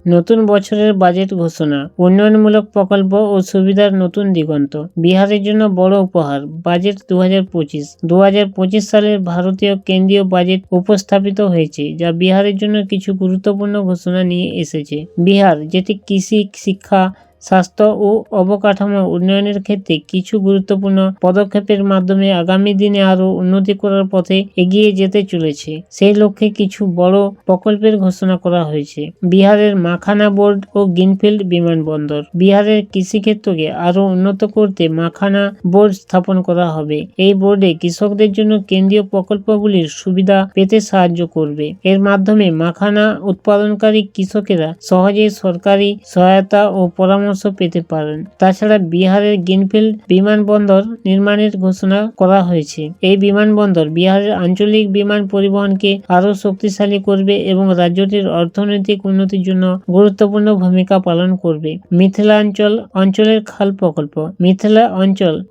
নতুন বছরের বাজেট ঘোষণা, উন্নয়নমূলক প্রকল্প ও সুবিধার নতুন দিগন্ত। বিহারের জন্য বড় উপহার, বাজেট 2025। 2025 সালের ভারতীয় কেন্দ্রীয় বাজেট উপস্থাপিত হয়েছে, যা বিহারের জন্য কিছু গুরুত্বপূর্ণ ঘোষণা নিয়ে এসেছে। বিহার, যেটি কৃষি, শিক্ষা, স্বাস্থ্য ও অবকাঠামো উন্নয়নের ক্ষেত্রে কিছু গুরুত্বপূর্ণ পদক্ষেপের মাধ্যমে আগামী দিনে আরও উন্নতি করার পথে এগিয়ে যেতে চলেছে, সেই লক্ষ্যে কিছু বড় প্রকল্পের ঘোষণা করা হয়েছে। বিহারের মাখানা বোর্ড ও গ্রিনফিল্ড বিমানবন্দর। বিহারের কৃষিক্ষেত্রকে আরও উন্নত করতে মাখানা বোর্ড স্থাপন করা হবে। এই বোর্ডে কৃষকদের জন্য কেন্দ্রীয় প্রকল্পগুলির সুবিধা পেতে সাহায্য করবে। এর মাধ্যমে মাখানা উৎপাদনকারী কৃষকেরা সহজেই সরকারি সহায়তা ও পরামর্শ পেতে পারেন। তাছাড়া বিহারের গ্রিনফিল্ড বিমানবন্দর নির্মাণের ঘোষণা করা হয়েছে। এই বিমানবন্দর বিহারের আঞ্চলিক বিমান পরিবহনকে আরও শক্তিশালী করবে এবং রাজ্যটির অর্থনৈতিক উন্নতির জন্য গুরুত্বপূর্ণ ভূমিকা পালন করবে। মিথিলাঞ্চল অঞ্চলের খাল প্রকল্প। মিথিলা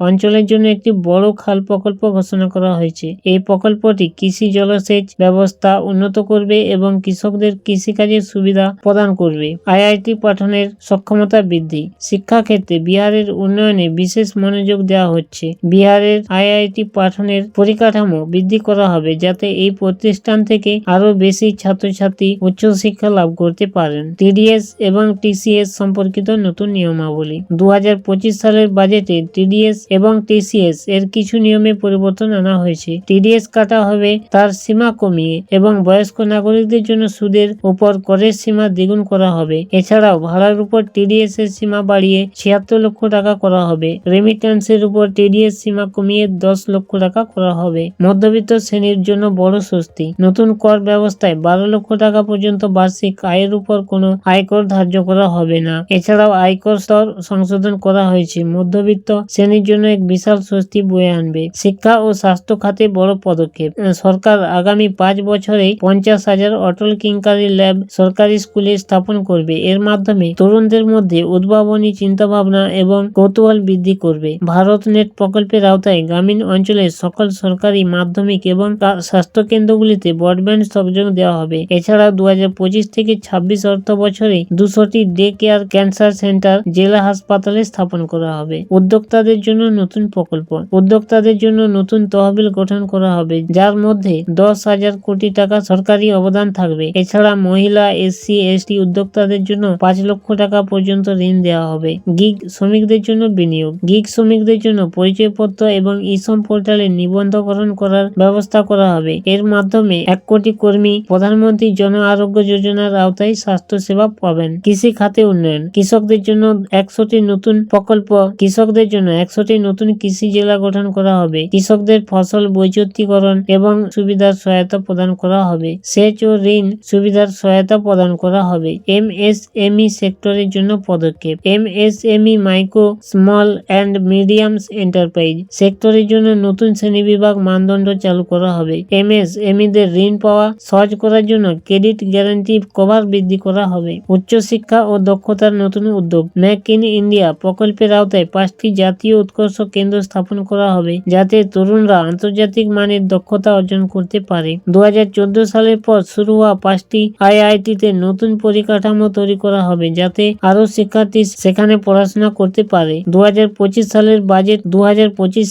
অঞ্চলের জন্য একটি বড় খাল প্রকল্প ঘোষণা করা হয়েছে। এই প্রকল্পটি কৃষি জলসেচ ব্যবস্থা উন্নত করবে এবং কৃষকদের কৃষিকাজের সুবিধা প্রদান করবে। আইআইটি পাঠনের সক্ষমতা বৃদ্ধি। শিক্ষাক্ষেত্রে বিহারের উন্নয়নে বিশেষ মনোযোগ দেওয়া হচ্ছে। বিহারের আইআইটি পাঠনের পরিকাঠামো বৃদ্ধি করা হবে, যাতে এই প্রতিষ্ঠান থেকে আরো বেশি ছাত্রছাত্রী উচ্চশিক্ষা লাভ করতে পারেন। টিডিএস এবং টিসিএস সম্পর্কিত নতুন নিয়মাবলী। 2025 সালের বাজেটে টিডিএস এবং টিসিএস এর কিছু নিয়মে পরিবর্তন আনা হয়েছে। টিডিএস কাটা হবে তার সীমা কমিয়ে এবং বয়স্ক নাগরিকদের জন্য সুদের উপর করের সীমা দ্বিগুণ করা হবে। এছাড়াও ভাড়ার উপর টিডিএস এর সীমা বাড়িয়ে 76 লক্ষ টাকা করা হবে। রেমিটেন্সের উপর টিডিএস সীমা কমিয়ে 10 লক্ষ টাকা করা হবে। মধ্যবিত্ত শ্রেণীর জন্য বড় স্বস্তি। নতুন কর ব্যবস্থায় 12 লক্ষ টাকা পর্যন্ত বার্ষিক আয়ের উপর কোনো আয়কর ধার্য করা হবে না। এছাড়াও আয়কর স্তর সংশোধন করা হয়েছে, মধ্যবিত্ত শ্রেণীর জন্য এক বিশাল স্বস্তি বয়ে আনবে। শিক্ষা ও স্বাস্থ্য খাতে বড় পদক্ষেপ। সরকার আগামী 5 বছরে 50,000 অটল টিঙ্কারিং ল্যাব সরকারি স্কুলে স্থাপন করবে। এর মাধ্যমে তরুণদের মধ্যে উদ্ভাবনী চিন্তাভাবনা এবং কৌতূহল বৃদ্ধি করবে। ভারত নেট প্রকল্পের আওতায় গ্রামীণ অঞ্চলের সকল সরকারি মাধ্যমিক এবং স্বাস্থ্য কেন্দ্রগুলিতে ব্রডব্যান্ড সংযোগ দেওয়া হবে। এছাড়াও 2025 থেকে 26 অর্থ বছরে 200টি ডে কেয়ার ক্যান্সার সেন্টার জেলা হাসপাতালে স্থাপন করা হবে। উদ্যোক্তাদের জন্য নতুন প্রকল্প। উদ্যোক্তাদের জন্য নতুন তহবিল গঠন করা হবে, যার মধ্যে 10,000 কোটি টাকা সরকারি অবদান থাকবে। এছাড়া মহিলা, এসসি, এসটি উদ্যোক্তাদের জন্য 5 লক্ষ টাকা পর্যন্ত ঋণ দেওয়া হবে। গিগ শ্রমিকদের জন্য বিনিয়োগ। গিগ শ্রমিকদের জন্য পরিচয়পত্র এবং ইশ্রম পোর্টালে নিবন্ধকরণ করার ব্যবস্থা করা হবে। এর মাধ্যমে 1 কোটি কর্মী প্রধানমন্ত্রী জন আরোগ্য যোজনার আওতায় স্বাস্থ্য সেবা পাবেন। কৃষি খাতে উন্নয়ন। কৃষকদের জন্য 100টি নতুন প্রকল্প। কৃষকদের জন্য 100টি নতুন কৃষি জেলা গঠন করা হবে। কৃষকদের ফসল বৈচিত্র্যকরণ এবং সুবিধার সহায়তা প্রদান করা হবে। সেচ ও ঋণ সুবিধার সহায়তা প্রদান করা হবে। এমএসএমই সেক্টরের জন্য পদক্ষেপ। MSME micro, small and mediums enterprise সেক্টরের জন্য নতুন শ্রেণীবিভাগ মানদণ্ড চালু করা হবে। এমএসএমইদের ঋণ পাওয়া সহজ করার জন্য ক্রেডিট গ্যারান্টি কভার বৃদ্ধি করা হবে। উচ্চশিক্ষা ও দক্ষতার নতুন উদ্যোগ। মেক ইন ইন্ডিয়া প্রকল্পের আওতায় 5টি জাতীয় উৎকর্ষ কেন্দ্র স্থাপন করা হবে, যাতে তরুণরা আন্তর্জাতিক মানের দক্ষতা অর্জন করতে পারে। 2014 সালের পর শুরু হওয়া 5টি আইআইটিতে নতুন পরিকাঠামো তৈরি করা হবে, যাতে আরো শিক্ষার্থী সেখানে পড়াশোনা করতে পারে। 2025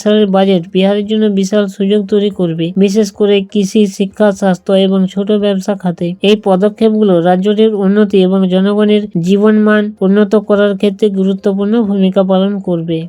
সালের বাজেট বিহারের জন্য বিশাল সুযোগ তৈরি করবে, বিশেষ করে কৃষি, শিক্ষা, স্বাস্থ্য এবং ছোট ব্যবসা খাতে। এই পদক্ষেপগুলো রাজ্যটির উন্নতি এবং জনগণের জীবনমান উন্নত করার ক্ষেত্রে গুরুত্বপূর্ণ ভূমিকা পালন করবে।